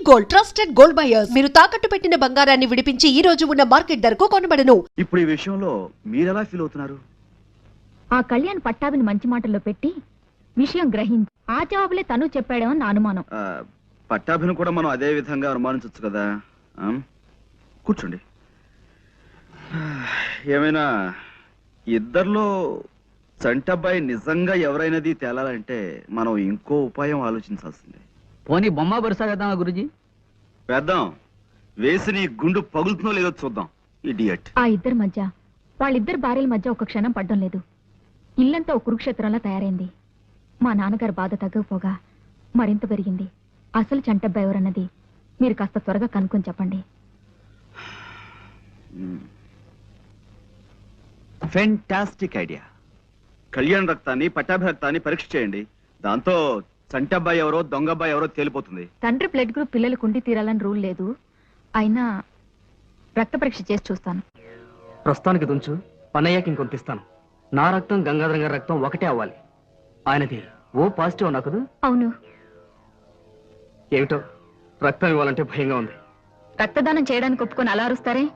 Gold trusted gold buyers మీరు తాకట్టు పెట్టిన బంగారాన్ని విడిపించి ఈ రోజు ఉన్న మార్కెట్ ధరకు కొనబడను. ఇప్పుడు ఈ విషయంలో మీరెలా ఫీల్ అవుతున్నారు? ఆ కళ్యాణ్ పట్టాభిని మంచి మాటల్లో పెట్టి విషయం గ్రహించి ఆ జవాబులే తను చెప్పాడేమో నా అనుమానం. పట్టాభిని కూడా మనం అదే విధంగా అనుమానించవచ్చు కదా. కూర్చోండి. ఏమైనా ఇద్దర్లో చంటబ్బాయి నిజంగా ఎవరైనది తేలాలంటే మనం ఇంకో ఉపాయం ఆలోచించాల్సిందే. పోనీ బొమ్మ బరుసా వేద్దామా గురుజీ? వేద్దాం. వేసి నీ గుండు పగులుతుందో లేదో చూద్దాం. ఇడియట్. ఆ ఇద్దరి మధ్య వాళ్ళిద్దరు భార్యల మధ్య ఒక క్షణం పడ్డం లేదు. ఇల్లంతా ఒక కురుక్షేత్రంలా తయారైంది. మా నాన్నగారు బాధ తగ్గకపోగా మరింత పెరిగింది. అసలు చంటబ్బాయి ఎవరన్నది మీరు కాస్త త్వరగా కనుక్కొని చెప్పండి. Fantastic idea. కళ్యాణ్ రక్తాన్ని పట్టాభి రక్తాన్ని పరీక్ష చేయండి. దాంతో చంటబ్బాయి ఎవరో దొంగబ్బాయి ఎవరో తేలిపోతుంది. తండ్రి బ్లడ్ గ్రూప్ పిల్లలకు ఉండి తీరాలని రూల్ లేదు. అయినా రక్త పరీక్ష చేసి చూస్తాను. ప్రస్తుతానికి దుంచు, పన్నయ్యకి ఇంకొంతిస్తాను. నా రక్తం గంగాధరం గారి రక్తం ఒకటే అవ్వాలి. ఆయనది ఓ పాజిటివ్ నాకు. అవును. ఏమిటో రక్తం ఇవ్వాలంటే భయంగా ఉంది. రక్తదానం చేయడానికి ఒప్పుకొని అలా అరుస్తారే?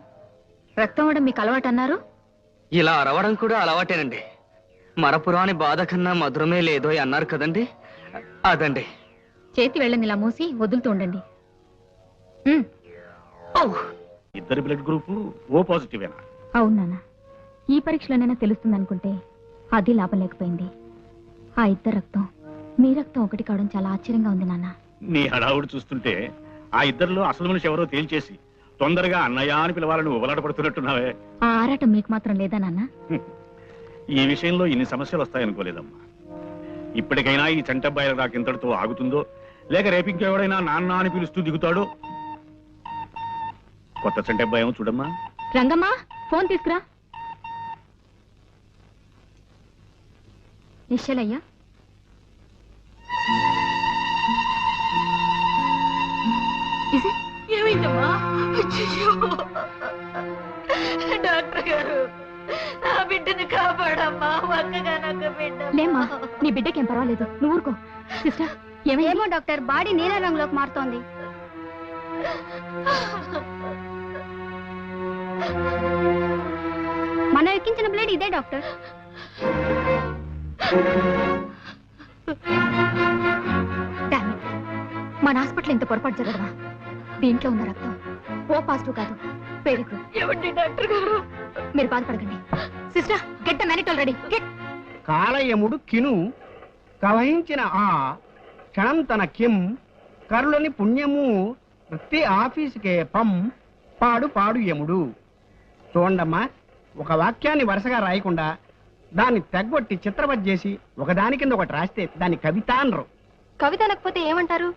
రక్తం ఇవ్వడం మీకు అలవాటు అన్నారు. ఇలా అరవడం కూడా అలవాటేనండి. మరపురాని బాధ కన్నా మధురమే లేదో అన్నారు కదండి, అదండి. చేతి వెళ్ళని ఇలా మూసి వదులుతూ ఉండండి. ఇద్దరి బ్లడ్ గ్రూప్ ఓ పాజిటివ్. అవును నాన్న, ఈ పరీక్షలోనైనా తెలుస్తుంది అనుకుంటే అది లాభం లేకపోయింది. ఆ ఇద్దరు రక్తం మీ రక్తం ఒకటి కావడం చాలా ఆశ్చర్యంగా ఉంది నాన్న. నీ హడావుడు చూస్తుంటే ఆ ఇద్దరిలో అసలు మనిషి ఎవరో తేల్చేసి తొందరగా అన్నయ్య అని పిలవాలని ఉబలాట పడుతున్నట్టున్నావే. ఆ ఆరాటం మీకు మాత్రం లేదా నాన్న? ఈ విషయంలో ఇన్ని సమస్యలు వస్తాయనుకోలేదమ్మా. ఇప్పటికైనా ఈ చంటబ్బాయిల రాకింతటితో ఆగుతుందో, లేక రేపు ఇంకెవడైనా నాన్న అని పిలుస్తూ దిగుతాడో. కొత్త చంటబ్బాయి ఏమో చూడమ్మా. రంగమ్మా, ఫోన్ తీసుకురా. నిశ్చలయ్యా, ఏమైందమ్మా? డాక్టర్ గారు, నా బిడ్డను కాపాడమ్మా. ఒక్కగా నాకు బిడ్డ. లేమ్మా, నీ బిడ్డకేం పర్వాలేదు, నువ్వు ఊరుకో. సిస్టర్, ఏమో డాక్టర్, బాడీ నీల రంగులోకి మారుతోంది. మనం ఎక్కించిన బ్లేడ్ ఇదే డాక్టర్. మన హాస్పిటల్ ఇంత పొరపాటు జరగదా? దీంట్లో ఉన్న రక్తం ఓ పాజిటివ్ కాదు, వెరీ గుడ్. ఏమండి డాక్టర్ గారు? మీరు బాధపడకండి. Sister, get the mannitol ready. Get. కాలయముడు కిను కవహించిన ఆ క్షణం తన కిం కరులని పుణ్యము వృత్తి ఆఫీసుకే పం పాడు పాడు యముడు. చూడండమ్మా, ఒక వాక్యాన్ని వరుసగా రాయకుండా దాన్ని తెగ్గొట్టి చిత్రవత్ చేసి ఒకదాని కింద ఒకటి రాస్తే దాన్ని కవిత అనరు. కవిత అనకపోతే ఏమంటారు?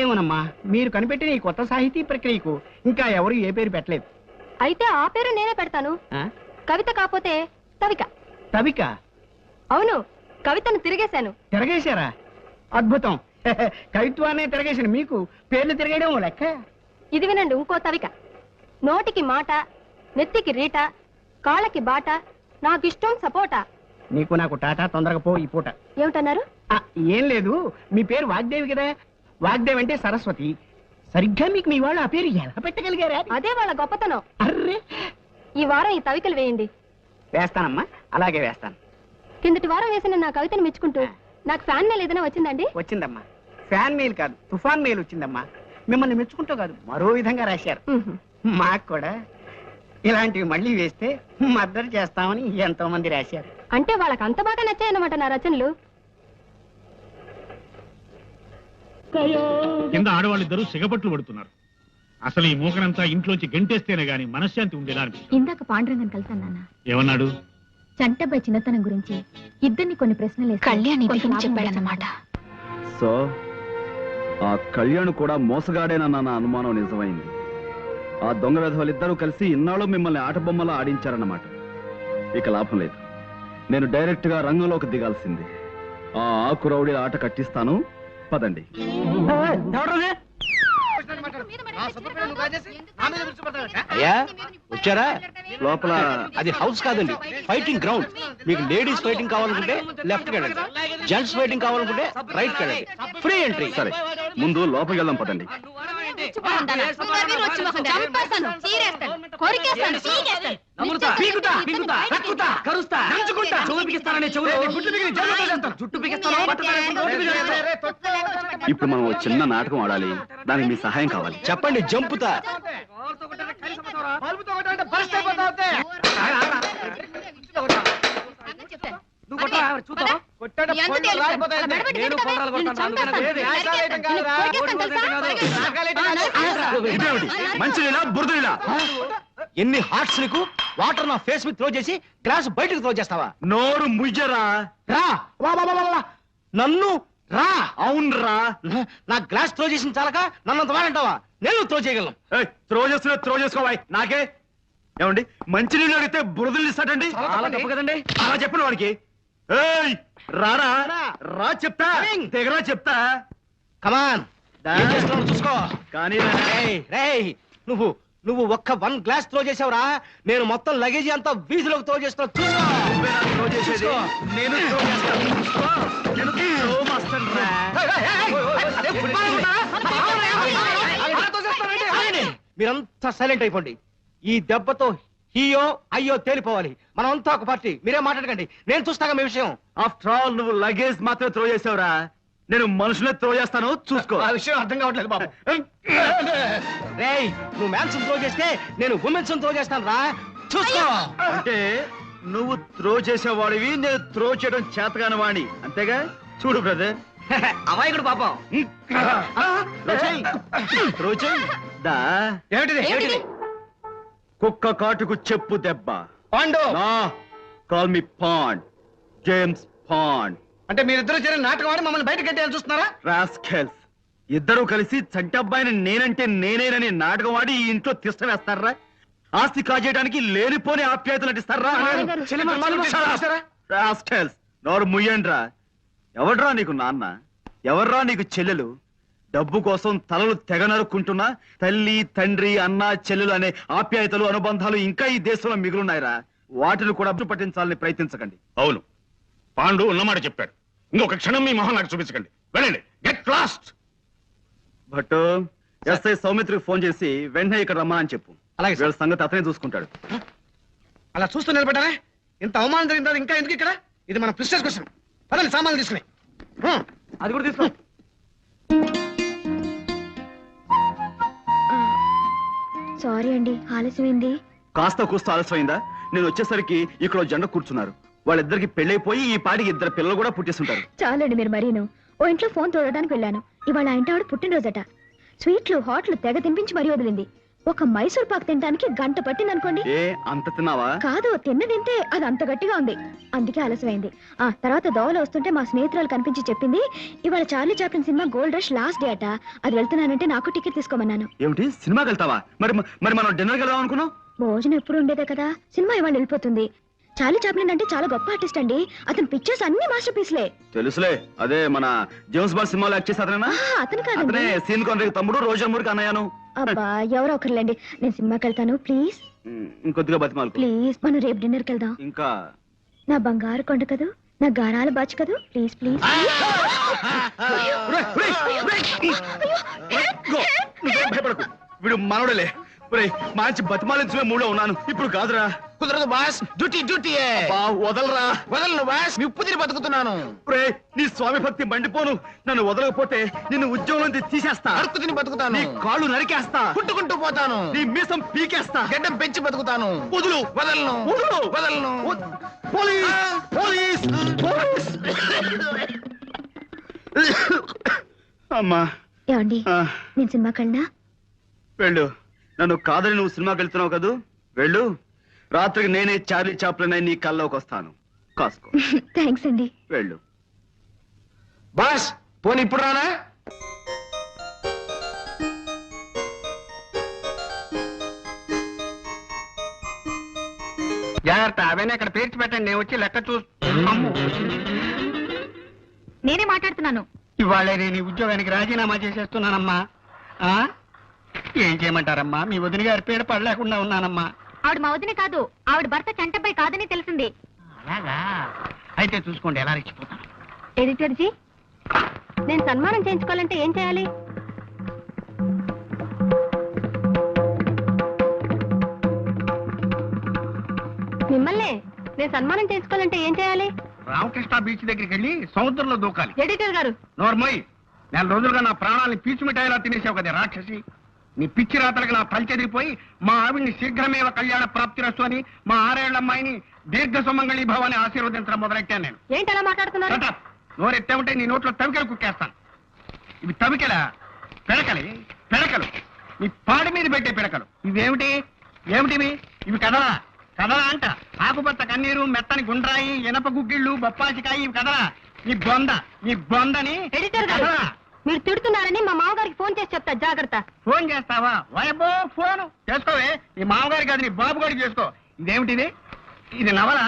ఏమోనమ్మా, మీరు కనిపెట్టిన ఈ కొత్త సాహితీ ప్రక్రియకు ఇంకా ఎవరు ఏ పేరు పెట్టలేదు. అయితే ఆ పేరు నేనే పెడతాను. కవిత కాకపోతే తవిక. తవిక? అవును, కవితను తిరిగేశాను. తిరగేశారా? అద్భుతం. కవిత్వాన్ని తిరగేసిన మీకు పేర్లు తిరగడం లెక్క. ఇది వినండి, ఇంకో తవిక. నోటికి మాట, నెత్తికి రీట, కాళ్ళకి బాట, నాకిష్టం సపోటా. నీకు నాకు టాటా, తొందరగా పో ఈ పూట. ఏమిటన్నారు? ఏం లేదు, మీ పేరు వాగ్దేవి కదా. వాగ్దేవి అంటే సరస్వతి. సరిగ్గా మీకు మీ వాళ్ళు ఆ పేరు ఎలా పెట్టగలిగారా? అదే వాళ్ళ గొప్పతనం. అర్రే, ఈ వారం ఈ తవికలు వేయండి. వేస్తానమ్మా, అలాగే వేస్తాను. కిందటి వారం వేసిన నా కవితను మెచ్చుకుంటూ నాకు ఫ్యాన్ మెయిల్ ఏదైనా వచ్చిందండి? వచ్చిందమ్మా. ఫ్యాన్ మెయిల్ కాదు, తుఫాన్ మెయిల్ వచ్చిందమ్మా. మిమ్మల్ని మెచ్చుకుంటూ కాదు, మరో విధంగా రాశారు. మాకు కూడా ఇలాంటివి మళ్ళీ వేస్తే మద్దతు చేస్తామని ఎంతో మంది రాశారు. అంటే వాళ్ళకి అంత బాగా నచ్చాయన్నమాట నా రచనలు. కింద ఆడవాళ్ళిద్దరూ సిగపట్లు పడుతున్నారు. అసలు ఈ మూకనంతా ఇంట్లోంచి గంటేస్తేనే గాని మనశ్శాంతి ఉండేలా అనిపిస్తుంది. ఇందాక పాండురంగని కలిసాను నాన్న. ఏమన్నాడు? చంటబ్బాయి చిన్నతనం గురించి ఇద్దరిని కొన్ని ప్రశ్నలు కళ్యాణ్ చెప్పాడన్నమాట. సో ఆ కళ్యాణ్ కూడా మోసగాడేనన్న నా అనుమానం నిజమైంది. ఆ దొంగ వెధవలిద్దరూ కలిసి ఇన్నాళ్ళు మిమ్మల్ని ఆట బొమ్మలా ఆడించారన్నమాట. ఇక లాభం లేదు, నేను డైరెక్ట్ గా రంగంలోకి దిగాల్సింది. ఆ ఆకు రౌడీ ఆట కట్టిస్తాను, పదండి. అయ్యా వచ్చారా? లోపల అది హౌస్ కాదండి, ఫైటింగ్ గ్రౌండ్. మీకు లేడీస్ ఫైటింగ్ కావాలనుకుంటే లెఫ్ట్ వెళ్ళండి, జెంట్స్ ఫైటింగ్ కావాలనుకుంటే రైట్ వెళ్ళండి. Free entry. సరే, ముందు లోపలికి వెళ్దాం, పదండి. చంపేస్తాను, చీరేస్తాను, కొరికేస్తాను, పీకేస్తాను. నములుతా, పీకుతా, పీకుతా, కక్కుతా, కరుస్తా, నంచుకుంటా, చెవులు పీకిస్తాననే చెవులు, గుడ్లు పీకి జల్లు చేస్తాను, జుట్టు పీకిస్తాను, బట్టతల నోటి పీకిస్తాను. ఇప్పుడు మనం ఓ చిన్న నాటకం ఆడాలి, దానికి మీ సహాయం కావాలి. చెప్పండి జంపుతా. నువ్వు కొట్టరా, చూద్దాం. నీ అంత తేలుస్తాను. అలా మెడబెట్టి నేను నెట్టుకో. కొనరాలు నిన్ను కొడతాను, చంపేస్తాను, అందుకనే కొరికేస్తాను, తెలుసా? ఇదేమిటి మంచినీళ్ళ బురదనీళ్ళ? ఎన్ని హార్ట్స్ నీకు? వాటర్ నా ఫేస్ మీద త్రో చేసి గ్లాస్ బయటకు త్రో చేస్తావా? నోరు ముయ్యరా. రా వా, వా, వా, వా, వా. నన్ను రా. అవునరా. నా గ్లాస్ త్రో చేసిన చాలక నన్నంత వాడంటావా? నేను త్రో చేయగలను. త్రో చేస్తున్నా త్రో చేసుకోవాయి నాకే. ఏమండి మంచినీళ్ళు అడిగితే బురదలు ఇస్తాడండి? చాలా తప్పు కదండి. అలా చెప్పిన వాడికి. ఏయ్ రారా రా చెప్తా, తెగరా చెప్తా. కమాన్ ఏం చేస్తున్నావు చూసుకో. కానీ రేయ్, రేయ్, నువ్వు నువ్వు ఒక్క 1 గ్లాస్ త్రో చేసావురా, నేను మొత్తం లగేజీ అంతా వీధిలోకి త్రో చేస్తున్నా చూసుకో. త్రో చేసేది నేను త్రో చేస్తాను. చూసుకో. నేను త్రో మాస్టర్ రా. మీరంతా సైలెంట్ అయిపోండి. ఈ దెబ్బతో హీయో అయ్యో తేలిపోవాలి. మనం అంతా ఒక పార్టీ. మీరే మాట్లాడకండి, నేను చూస్తాగా మీ విషయం. ఆఫ్టర్ ఆల్ నువ్వు లగేజ్ మాత్రమే త్రో చేసావురా, నేను మనుషులే త్రో చేస్తాను చూసుకో. ఆ విషయం అర్థం కావట్లేదు బాబు. రేయ్, నువ్వు మ్యాన్స్ త్రో చేస్తే నేను ఉమెన్స్ త్రో చేస్తాను రా, చూసుకో. అంటే నువ్వు త్రో చేసేవాడివి, నేను త్రో చేయడం చేతగాని వాణి, అంతేగా? చూడు బ్రదర్. అమాయకుడు పాపం. త్రో చెయ్యి. దా. ఏమిటిది? ఏమిటిది? కుక్క కాటుకు చెప్పు దెబ్బ. Pandu call me Pond, James Pond. అంటే మీరిద్దరు చేరి నాటకం ఆడి మమ్మల్ని బయట కట్టేయాలని చూస్తున్నారా? రాస్కెల్స్, ఇద్దరు కలిసి చంటబ్బాయిని నేనంటే నేనేనని నాటకం ఆడి ఈ ఇంట్లో తిష్ట వేస్తారా? ఆస్తి కాజేయడానికి లేనిపోని ఆప్యాయతలు నటిస్తారా? రాస్కెల్స్, నోరు ముయ్యండ్రా. ఎవడ్రా నీకు నాన్న? ఎవర్రా నీకు చెల్లెలు? డబ్బు కోసం తలలు తెగ నరుక్కుంటున్నా తల్లి తండ్రి అన్న చెల్లెలు అనే ఆప్యాయతలు అనుబంధాలు ఇంకా ఈ దేశంలో మిగులున్నాయిరా. వాటిని కూడా పట్టించాలని ప్రయత్నించకండి. అవును, పాండు ఉన్నమాట చెప్పాడు. ఇంకొక క్షణం మీ మొహం నాకు చూపించకండి. వెళ్ళండి, గెట్ లాస్ట్. భట్టు, ఎస్ఐ సౌమిత్రికి ఫోన్ చేసి వెంటనే ఇక్కడ రమ్మని చెప్పు. అలాగే సార్. వీళ్ళ సంగతి అతనే చూసుకుంటాడు. అలా చూస్తూ నిలబడ్డారా? ఇంత అవమానం జరిగిన తర్వాత ఇంకా ఎందుకు ఇక్కడ? ఇది మన ప్రిస్టేజ్ క్వశ్చన్. పదండి సామాన్లు తీసుకుని. అది కూడా తీసుకో. సారీ అండి, ఆలస్యమైంది. కాస్త కూస్త ఆలస్యమైందా? నేను వచ్చేసరికి ఇక్కడ ఓ జంట కూర్చున్నారు. వాళ్ళిద్దరికి పెళ్ళైపోయి ఈ పాటికి 2 పిల్లలు కూడా పుట్టేస్తుంటారు. చాలండి మీరు మరీను. ఓ ఇంట్లో ఫోన్ తోడడానికి వెళ్ళాను. ఇవాళ ఆ ఇంటి ఆవిడ పుట్టినరోజట. స్వీట్లు హాట్లు తెగ తినిపించి మరీ వదిలింది. ఒక మైసూర్ పాక్ తినడానికి గంట పట్టింది అనుకోండి. ఏ అంత తిన్నావా? కాదు, తిన్నదింటే అది అంత గట్టిగా ఉంది. అందుకే ఆలస్యమైంది. ఆ తర్వాత దోవలో వస్తుంటే మా స్నేహితురాలు కనిపించి చెప్పింది, ఇవాళ Charlie Chaplin cinema gold rush last day అట. అది వెళ్తున్నానంటే నాకు టికెట్ తీసుకోమన్నాను. ఏమిటి సినిమాకి వెళ్తావా? మరి మరి మనం డిన్నర్కి వెళ్దాం అనుకున్నాం. భోజనం ఎప్పుడు ఉండేదే కదా, సినిమా ఇవాళ వెళ్ళిపోతుంది. చార్లీ చాప్లిన్ అంటే చాలా గొప్ప ఆర్టిస్ట్ అండి. అతని పిక్చర్స్ అన్ని మాస్టర్ పీస్లే. తెలుసులే, అదే మన జేమ్స్ బాండ్ సినిమాలో యాక్ట్ చేసి అతనేనా? అతను కాదండి. అతనే సీన్ కాన్రాడ్ తమ్ముడు, రోజర్ మూర్కి అన్నయ్యను. అబ్బా, ఎవరో ఒకరులేండి. నేను సినిమాకి వెళ్తాను ప్లీజ్. ఇంకొద్దిగా బతిమాలకు. ప్లీజ్, మనం రేపు డిన్నర్కి వెళ్దాం. ఇంకా నా బంగారు కొండ కదూ, నా గారాల బాచు కదూ, ప్లీజ్ ప్లీజ్. నువ్వేం భయపడకు, వీడు మనోడలే. మంచి బతిమాలించలే మూడో ఉన్నాను. ఇప్పుడు కాదురా. కుదరదు బాస్, డ్యూటీ డ్యూటీ. వదలరా. వదలను బాస్, ఉప్పు తిని బతుకుతున్నాను. నీ స్వామి భక్తి మండిపోను. నన్ను వదలకపోతే నిన్ను ఉద్యోగం నుంచి తీసేస్తా. అడుక్కు తిని బతుకుతాను. నీ కాళ్ళు నరికేస్తా. పుట్టుకుంటూ పోతాను. నీ మీసం పీకేస్తా. గడ్డం పెంచి బతుకుతాను. వదులు. వదలను. వదులు. వదలను. Police police police. అమ్మా, ఏమండి, ఆ, నేను సినిమాకి వెళ్ళినా? వెళ్ళు. నన్ను కాదని నువ్వు సినిమాకి వెళ్తున్నావు కదూ, వెళ్ళు. రాత్రికి నేనే చార్లీ చాప్లిన్ అయి నీ కల్లోకి వస్తాను. కాసుకో. థ్యాంక్స్ అండి. వెళ్ళు. బాస్ పోనీ ఇప్పుడు రానా? జాగ్రత్త, అవన్నీ అక్కడ పేర్చి పెట్టండి, నేను వచ్చి లెక్క నేనే మాట్లాడుతున్నాను. ఇవాళ నేను ఈ ఉద్యోగానికి రాజీనామా చేసేస్తున్నానమ్మా. ఏం చేయమంటారమ్మా, మీ వదిన గారి పేరు పడలేకుండా ఉన్నానమ్మా. ఆవిడ మా వదిన కాదు, ఆవిడ భర్త చంటపై కాదని తెలిసింది. అలాగా అయితే చూసుకోండి ఎలా రెచ్చిపోతాను. ఎడిటర్ జీ, నేను సన్మానం చేయించుకోవాలంటే ఏం చేయాలి? మిమ్మల్ని నేను సన్మానం చేసుకోవాలంటే ఏం చేయాలి? రామకృష్ణ బీచ్ దగ్గరికి వెళ్ళి సముద్రంలో దూకాలి. ఎడిటర్ గారు, నోర్మోయ్, నెల రోజులుగా నా ప్రాణాన్ని పీచు మిఠాయిలా తినేసావు కదా రాక్షసి. నీ పిచ్చి రాతలకు నా తలచెదిరిపోయి మా ఆవిడ్ని శీఘ్రమేవ కళ్యాణ ప్రాప్తిరస్తు అని మా 6 ఏళ్ల అమ్మాయిని దీర్ఘ సుమంగళి భవాన్ని ఆశీర్వదించడం మొదలెట్టాను నేను. ఏంటి అలా మాట్లాడుతున్నారు? Shut up. నోరెత్తే ఉంటే నీ నోట్లో తవికలు కుక్కేస్తాను. ఇవి తవికలా? పిడకలు నీ పాడి మీద పెట్టే పిడకలు. ఇవేమిటి? ఏమిటివి? ఇవి కదలా అంట. ఆకుపచ్చ కన్నీరు, మెత్తని గుండ్రాయి, ఇనప గుగ్గిళ్ళు, బొప్పాసికాయి, ఇవి కదలా. నీ బొందని ఎడిటర్ గారు, కదలా. మీరు తిడుతున్నారని మా మామగారికి ఫోన్ చేసి చెప్తా, జాగ్రత్త. ఫోన్ చేస్తావా? వాయబ్బో, ఫోన్ చేసుకోవే. నీ మామగారికి కాదు, నీ బాబు గారికి చేసుకో. ఇదేమిటిది? ఇది నవల.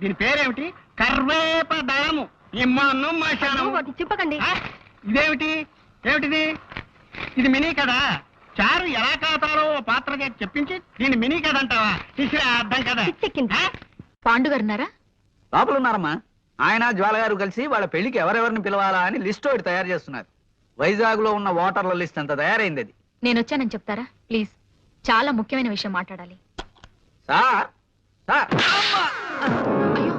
దీని పేరేమిటి? కర్వేపదళము. ఇమ్మాను మాశాను. అది చెప్పకండి. ఏమిటిది? ఇది మినీ కదా. చారు ఎలా కాతాలో ఓ పాత్ర చేసి చెప్పించి దీన్ని మినీ కథ అంటావా? ఇసిరా అర్థం కదా. పిచ్చెక్కింది. పాండు గారు ఉన్నారా? లోపల ఉన్నారమ్మా. ఆయన జ్వాల గారు కలిసి వాళ్ళ పెళ్లికి ఎవరెవరిని పిలవాలా అని లిస్ట్ ఒకటి తయారు చేస్తున్నారు. వైజాగ్ లో ఉన్న ఓటర్ల లిస్ట్ అంతా తయారైంది. అది నేను వచ్చానని చెప్తారా ప్లీజ్? చాలా ముఖ్యమైన విషయం మాట్లాడాలి. సార్ అయ్యో,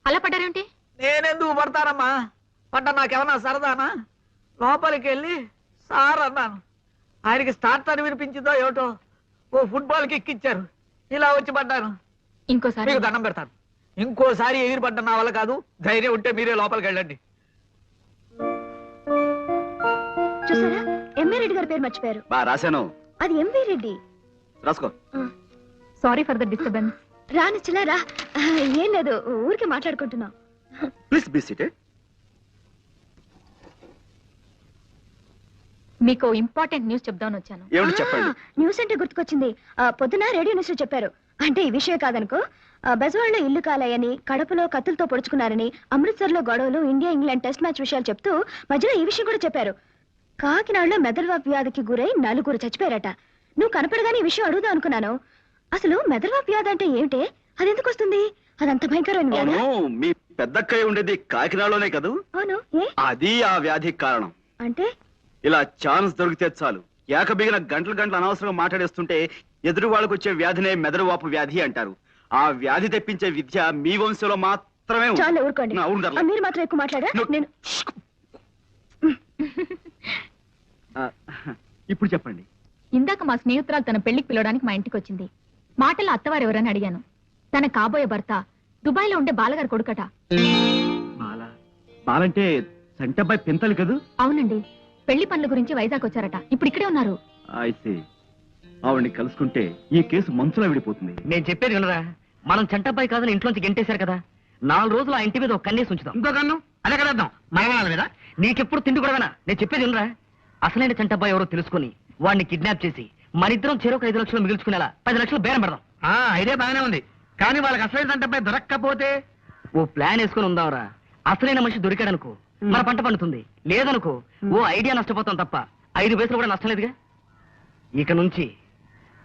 అలా పడ్డారేంటి? నేనెందుకు పడతానమ్మా? పడ్డ నాకేమన్నా సరదానా? లోపలికి వెళ్ళి సార్ అన్నాను. ఆయనకి స్టార్ట్ అని వినిపించిందో ఏమిటో, ఓ ఫుట్బాల్ కి ఎక్కిచ్చారు. ఇలా వచ్చి పడ్డాను. ఇంకోసారి మీకు దండం పెడతాను. ఇంకోసారి ఎగిరి పడ్డ నా వల్ల కాదు. ధైర్యం ఉంటే మీరే లోపలికి వెళ్ళండి. చూసారా, ఎంవీ రెడ్డి గారి పేరు మర్చిపోయారు. బా రాశాను, అది ఎంవీ రెడ్డి. రాసుకో. Sorry for the disturbance. రానిచ్చిలా రా. ఏం లేదు, ఊరికే మాట్లాడుకుంటున్నాం. Please be seated. మీకు ఇంపార్టెంట్ న్యూస్ చెప్దామని వచ్చాను. ఏమిటి చెప్పండి. న్యూస్ అంటే గుర్తుకొచ్చింది. పొద్దున రేడియో న్యూస్ లో చెప్పారు. అంటే ఈ విషయం కాదనుకో. బెజవాడలో ఇల్లు కాలాయని, కడపలో కత్తులతో పొడుచుకున్నారని, అమృత్సర్ లో గొడవలు, ఇండియా ఇంగ్లాండ్ టెస్ట్ మ్యాచ్ విషయాలు చెప్తూ మధ్యలో ఈ విషయం కూడా చెప్పారు. కాకినాడలో మెదడువాపు వ్యాధికి గురై 4 చచ్చిపోయారట. నువ్వు కనపడగానే ఈ విషయం అడుగుదాం అనుకున్నాను. అసలు మెదడువాపు వ్యాధి అంటే ఏమిటే? అది ఎందుకు వస్తుంది? అదంత భయంకరమైన వ్యాధి? అవును, మీ పెద్దక్కయ్య ఉండేది కాకినాడలోనే కదూ. అవును. ఏ అది ఆ వ్యాధికి కారణం. అంటే? ఇలా ఛాన్స్ దొరికితే చాలు, ఏకబిగిన గంటలు అనవసరంగా మాట్లాడేస్తుంటే ఎదురు వాళ్ళకు వచ్చే వ్యాధినే మెదడువాపు వ్యాధి అంటారు. ఆ వ్యాధి తెప్పించే విద్య మీ వంశంలో మాత్రమే ఉంది. చాలు ఊరుకోండి. అవును ధర్మ. మీరు మాత్రం ఎక్కువ మాట్లాడా? నేను ఇప్పుడు చెప్పండి. ఇందాక మా స్నేహితురాలు తన పెళ్లికి పిలవడానికి మా ఇంటికి వచ్చింది. మాటల్లో అత్తవారు ఎవరని అడిగాను. తన కాబోయే భర్త దుబాయ్ లో ఉండే బాలగారు కొడుకట. బాలంటే సంటబ్బాయి పింతలు కదూ? అవునండి, పెళ్లి పనుల గురించి వైజాగ్ వచ్చారట. ఇప్పుడు ఇక్కడే ఉన్నారు. అయితే ఆవిడ్ని కలుసుకుంటే ఈ కేసు మనసులో విడిపోతుంది. నేను చెప్పేది వినరా? మనం చంటబ్బాయి కాదని ఇంట్లోంచి గెంటేశారు కదా. 4 రోజులు ఆ ఇంటి మీద ఒక కన్నేసి ఉంచుదాం. ఇంకో కన్ను అదే కదేద్దాం. మరణాల మీద నీకెప్పుడు తిండి కూడా వినా? నేను చెప్పేది వినరా? అసలైన చంటబ్బాయి ఎవరో తెలుసుకుని వాడిని కిడ్నాప్ చేసి మనిద్దరం చెరొక 5 లక్షలు మిగుల్చుకునేలా 10 లక్షలు బేరం పెడదాం. ఐడియా బాగానే ఉంది. కానీ వాళ్ళకి అసలు అంటే దొరక్కపోతే ఓ ప్లాన్ వేసుకుని ఉందాంరా. అసలైన మనిషి దొరికాడనుకో మన పంట పండుతుంది. లేదనుకో ఓ ఐడియా నష్టపోతాం తప్ప 5 పైసలు కూడా నష్టం లేదుగా. ఇక నుంచి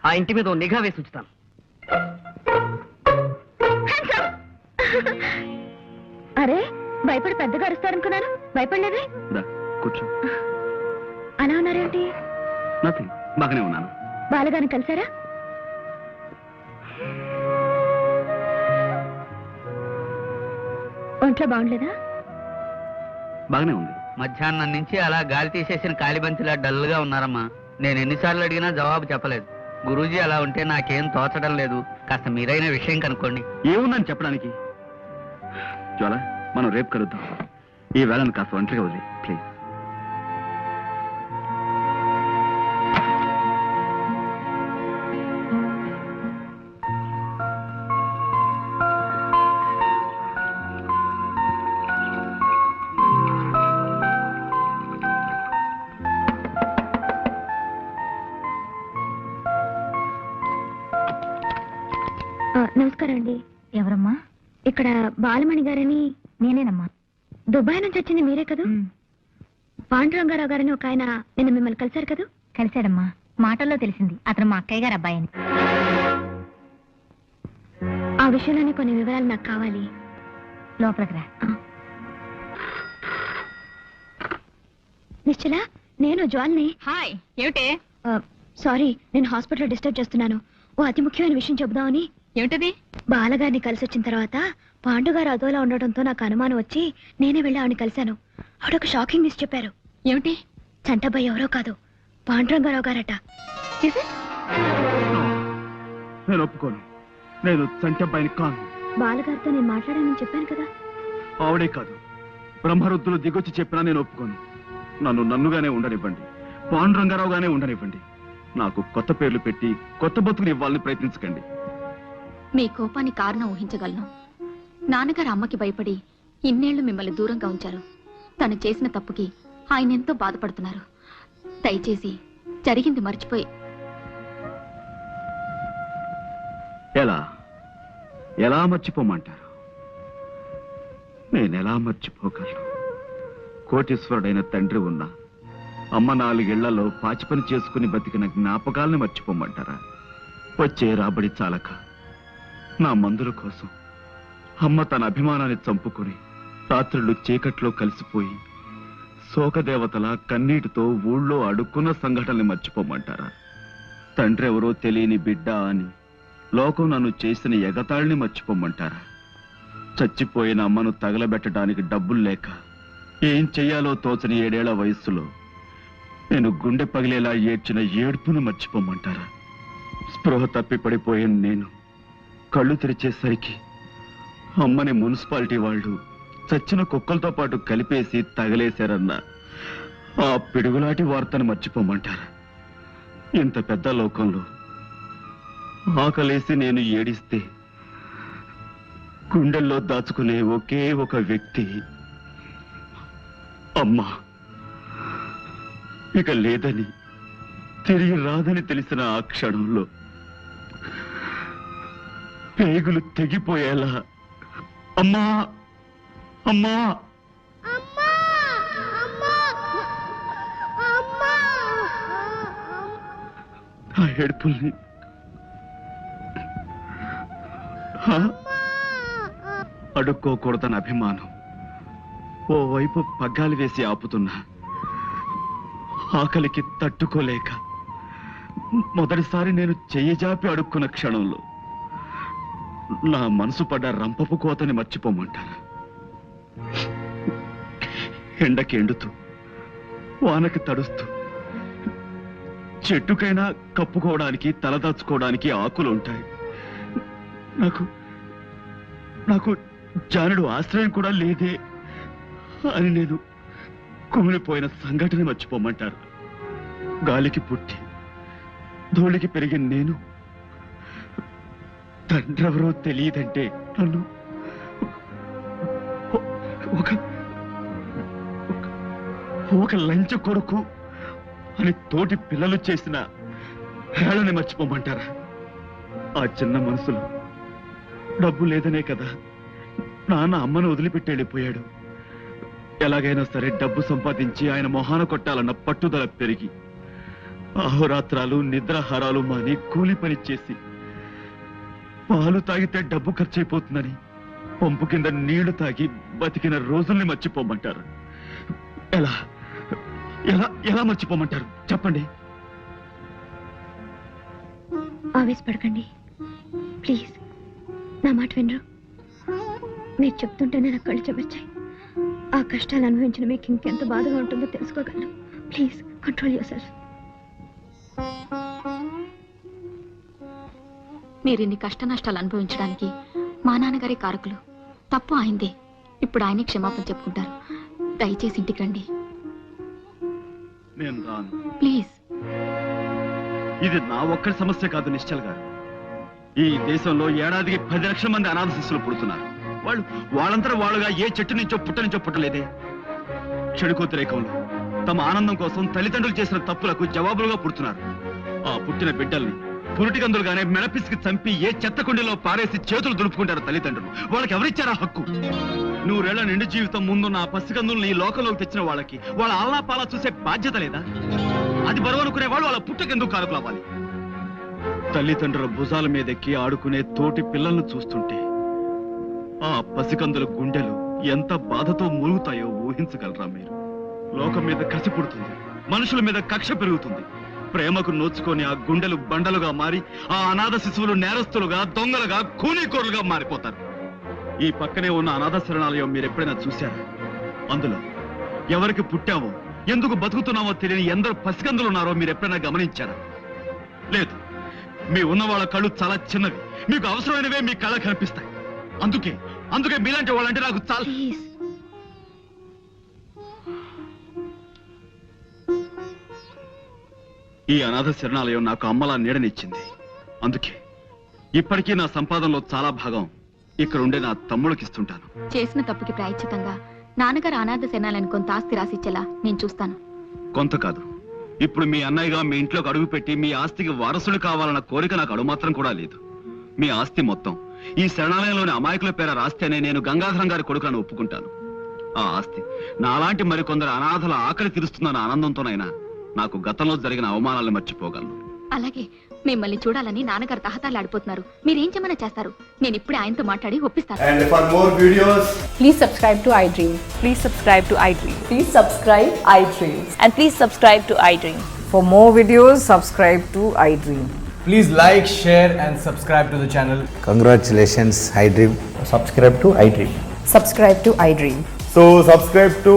ఆ ఇంటి మీద ఓ నిఘా వేసి ఉంచుతాను. అరే, భయపడి పెద్దగా అరుస్తారనుకున్నాను. భయపడలేదే? దా, కూర్చో. అలా ఉన్నారేంటి? నథింగ్, బాగానే ఉన్నాను. బాలగారిని కలిసారా? ఒంట్లో బాగుండలేదా? బాగానే ఉంది. మధ్యాహ్నం నుంచి అలా గాలి తీసేసిన కాలిబంతిలా డల్ గా ఉన్నారమ్మా. నేను ఎన్నిసార్లు అడిగినా జవాబు చెప్పలేదు. గురూజీ అలా ఉంటే నాకేం తోచడం లేదు. కాస్త మీరైన విషయం కనుక్కోండి. ఏముందని చెప్పడానికి? జ్వాల, మనం రేపు కలుద్దాం. ఈ వేళను కాస్త ఒంటరిగా వదిలే ప్లీజ్. నమస్కారం అండి. ఎవరమ్మా? ఇక్కడ బాలమణి గారని. నేనేనమ్మా. దుబాయ్ నుంచి వచ్చింది మీరే కదూ? పాండురంగారావు గారని ఒక ఆయన నిన్న మిమ్మల్ని కలిశారు కదూ? కలిశాడమ్మా. మాటల్లో తెలిసింది అతను మా అక్కయ్య గారు అబ్బాయి అని. ఆ విషయంలోనే కొన్ని వివరాలు నాకు కావాలి. లోపలికి రా. నిశ్చల, నేను జ్వాల్ని. హాయ్. ఏమిటే? సారీ, నేను హాస్పిటల్లో డిస్టర్బ్ చేస్తున్నాను. ఓ అతి ముఖ్యమైన విషయం చెబుదామని. ఏమిటది? బాలగారిని కలిసి వచ్చిన తర్వాత పాండుగారు అదోలా ఉండడంతో నాకు అనుమానం వచ్చి నేనే వెళ్ళి ఆవిడని కలిశాను. ఆవిడొక షాకింగ్ న్యూస్ చెప్పారు. ఏమిటి? చంటబ్బాయి ఎవరో కాదు, పాండురంగారావు గారట. నేను ఒప్పుకోను. నేను చంటబ్బాయిని కాను. బాలగారితో నేను మాట్లాడానని చెప్పాను కదా. ఆవిడే కాదు, బ్రహ్మరుద్దులు దిగొచ్చి చెప్పినా నేను ఒప్పుకోను. నన్నుగానే ఉండనివ్వండి, పాండురంగారావుగానే ఉండనివ్వండి. నాకు కొత్త పేర్లు పెట్టి కొత్త బతుకుని ఇవ్వాలని ప్రయత్నించకండి. మీ కోపానికి కారణం ఊహించగలను. నాన్నగారు అమ్మకి భయపడి ఇన్నేళ్లు మిమ్మల్ని దూరంగా ఉంచారు. తను చేసిన తప్పుకి ఆయన ఎంతో బాధపడుతున్నారు. దయచేసి జరిగింది మర్చిపోయి. ఎలా మర్చిపోమంటారు? నేనెలా మర్చిపోగలను? కోటీశ్వరుడైన తండ్రి ఉన్నా అమ్మ 4 ఏళ్లలో పాచి పని చేసుకుని బతికిన జ్ఞాపకాలని మర్చిపోమంటారా? వచ్చే రాబడి చాలక నా మందుల కోసం అమ్మ తన అభిమానాన్ని చంపుకుని రాత్రులు చీకట్లో కలిసిపోయి శోకదేవతల కన్నీటితో ఊళ్ళో అడుక్కున్న సంఘటనల్ని మర్చిపోమంటారా? తండ్రి ఎవరో తెలియని బిడ్డ అని లోకం నన్ను చేసిన ఎగతాళిని మర్చిపోమంటారా? చచ్చిపోయిన అమ్మను తగలబెట్టడానికి డబ్బులు లేక ఏం చెయ్యాలో తోచని 7 ఏళ్ల వయస్సులో నేను గుండె పగిలేలా ఏడ్చిన ఏడ్పును మర్చిపోమంటారా? స్పృహ తప్పి పడిపోయిన నేను కళ్ళు తెరిచేసరికి అమ్మని మున్సిపాలిటీ వాళ్ళు చచ్చిన కుక్కలతో పాటు కలిపేసి తగలేశారన్న ఆ పిడుగులాంటి వార్తను మర్చిపోమంటారా? ఇంత పెద్ద లోకంలో ఆకలేసి నేను ఏడిస్తే గుండెల్లో దాచుకునే ఒకే ఒక వ్యక్తి అమ్మా ఇక లేదని, తిరిగి రాదని తెలిసిన ఆ క్షణంలో పేగులు తెగిపోయేలా అమ్మా అమ్మా ఆ ఏడుపుల్ని అడుక్కోకూడదని అభిమానం ఓవైపు పగ్గాలు వేసి ఆపుతున్నా ఆకలికి తట్టుకోలేక మొదటిసారి నేను చెయ్యజాపి అడుక్కున్న క్షణంలో నా మనసు పడ్డ రంపపు కోతని మర్చిపోమంటారా? ఎండకి ఎండుతూ వానకి తడుస్తూ చెట్టుకైనా కప్పుకోవడానికి తలదాచుకోవడానికి ఆకులు ఉంటాయి. నాకు జానుడు ఆశ్రయం కూడా లేదే అని నేను కుమిలిపోయిన సంఘటన మర్చిపోమంటారు? గాలికి పుట్టి ధూళికి పెరిగిన నేను తండ్రెవరో తెలియదంటే నన్ను ఒక లంచ కొడుకు అని తోటి పిల్లలు చేసిన హేళని మర్చిపోమంటారా? ఆ చిన్న మనసులో డబ్బు లేదనే కదా నాన్న అమ్మను వదిలిపెట్టి వెళ్ళిపోయాడు. ఎలాగైనా సరే డబ్బు సంపాదించి ఆయన మొహాన కొట్టాలన్న పట్టుదల పెరిగి అహోరాత్రాలు నిద్రాహారాలు మాని కూలి పని చేసి పాలు తాగితే డబ్బు ఖర్చయిపోతుందని పంపు కింద నీళ్లు తాగి బతికిన రోజుల్ని మర్చిపోమంటారు? ఎలా ఎలా ఎలా మర్చిపోమంటారు చెప్పండి? ఆవేశపడకండి ప్లీజ్, నా మాట వినరు. మీరు చెప్తుంటేనే నా కళ్ళు చెమర్చాయి. ఆ కష్టాలు అనుభవించిన మీకు ఇంకెంత బాధగా ఉంటుందో తెలుసుకోగలను. ప్లీజ్ కంట్రోల్ యువర్ సెల్ఫ్. మీరు ఇన్ని కష్ట నష్టాలు అనుభవించడానికి మా నాన్నగారి కారకులు. తప్పు ఆయనదే. ఇప్పుడు ఆయనే క్షమాపణ చెప్పుకుంటారు. దయచేసి ఇంటికి రండి నేను రాను. ప్లీజ్. ఇది నా ఒక్కరి సమస్య కాదు నిశ్చల్ గారు. ఈ దేశంలో ఏడాదికి 10 లక్షల మంది అనాథ శిశువులు పుడుతున్నారు. వాళ్ళంతా వాళ్ళుగా ఏ చెట్టు నుంచో పుట్టలేదే. చెడుకోతిరేకంలో తమ ఆనందం కోసం తల్లిదండ్రులు చేసిన తప్పులకు జవాబులుగా పుడుతున్నారు. ఆ పుట్టిన బిడ్డల్ని పురుటిగందులుగానే మెడపిసికి చంపి ఏ చెత్త కుండీలో పారేసి చేతులు దులుపుకుంటారు తల్లిదండ్రులు. వాళ్ళకి ఎవరిచ్చారా హక్కు? 100 ఏళ్ల నిండు జీవితం ముందు నా పసిగందుల్ని ఈ లోకంలోకి తెచ్చిన వాళ్ళకి వాళ్ళ ఆలనా పాలా చూసే బాధ్యత లేదా? అది బరువు అనుకునే వాళ్ళు వాళ్ళ పుట్టకెందుకు కారకులు అవ్వాలి? తల్లిదండ్రుల భుజాల మీదెక్కి ఆడుకునే తోటి పిల్లలను చూస్తుంటే ఆ పసికందుల గుండెలు ఎంత బాధతో మూలుగుతాయో ఊహించగలరా మీరు? లోకం మీద కసి పుడుతుంది, మనుషుల మీద కక్ష పెరుగుతుంది. ప్రేమకు నోచుకొని ఆ గుండెలు బండలుగా మారి ఆ అనాథ శిశువులు నేరస్తులుగా దొంగలుగా కూనీకోరులుగా మారిపోతారు. ఈ పక్కనే ఉన్న అనాథ శరణాలయం మీరెప్పుడైనా చూశారా? అందులో ఎవరికి పుట్టామో ఎందుకు బతుకుతున్నామో తెలియని ఎందరు పసికందులు ఉన్నారో మీరు ఎప్పుడైనా గమనించారా? లేదు. మీ ఉన్న వాళ్ళ కళ్ళు చాలా చిన్నవి, మీకు అవసరమైనవే మీ కళ్ళ కనిపిస్తాయి. అందుకే మీలాంటి వాళ్ళంటే నాకు చాలా. ఈ అనాథ శరణాలయం నాకు అమ్మలా నీడనిచ్చింది. అందుకే ఇప్పటికీ నా సంపాదనలో చాలా భాగం ఇక్కడ ఉండే నా తమ్ముడికి ఇస్తుంటాను. చేసిన తప్పుకి ప్రాయశ్చితంగా నాన్నగారు అనాథ శరణాలని కొంత ఆస్తి రాసిచ్చేలా నేను చూస్తాను. కొంత కాదు, ఇప్పుడు మీ అన్నయ్యగా మీ ఇంట్లోకి అడుగు పెట్టి మీ ఆస్తికి వారసులు కావాలన్న కోరిక నాకు అడుమాత్రం కూడా లేదు. మీ ఆస్తి మొత్తం ఈ శరణాలయంలోని అమాయకుల పేర రాస్తేనే నేను గంగాధరం గారి కొడుకుని ఒప్పుకుంటాను. ఆ ఆస్తి నాలాంటి మరికొందరు అనాథల ఆకలి తీరుస్తుందన్న ఆనందంతోనైనా నాకు గతంలో జరిగిన అవమానాలను మర్చిపోగలను. అలాగే మిమ్మల్ని చూడాలని నాన్నగారు తహతాలాడిపోతున్నారు. మీరేం చేయమని చేస్తారు. నేను ఇప్పుడే ఆయనతో మాట్లాడి ఒప్పిస్తాను. And for more videos, Please subscribe to iDream. Please subscribe to iDream. Please subscribe iDream. And please subscribe to iDream. For more videos, subscribe to iDream. please like, share and subscribe to the channel. Congratulations, iDream. Subscribe to iDream. Subscribe to iDream. So subscribe to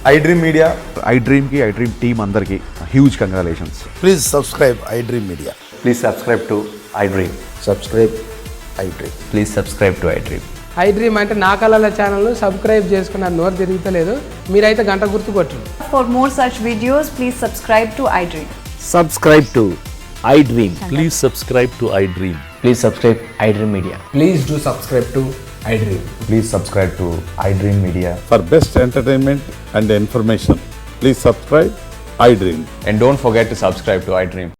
iDream Media. iDream ki iDream team andarki huge congratulations. Please subscribe iDream Media. Please subscribe to iDream. Subscribe iDream. Please subscribe to iDream. iDream అంటే నా కళల channel subscribe చేసుకున్న నోరు తిరుగుతలేదు. మీరైతే గంట గుర్తు కొట్టండి. For more such videos, please subscribe to iDream. Subscribe to iDream. Please subscribe to iDream. Please subscribe iDream Media. Please do subscribe to iDream. Please subscribe to iDream Media. For best entertainment and information, please subscribe iDream. And don't forget to subscribe to iDream.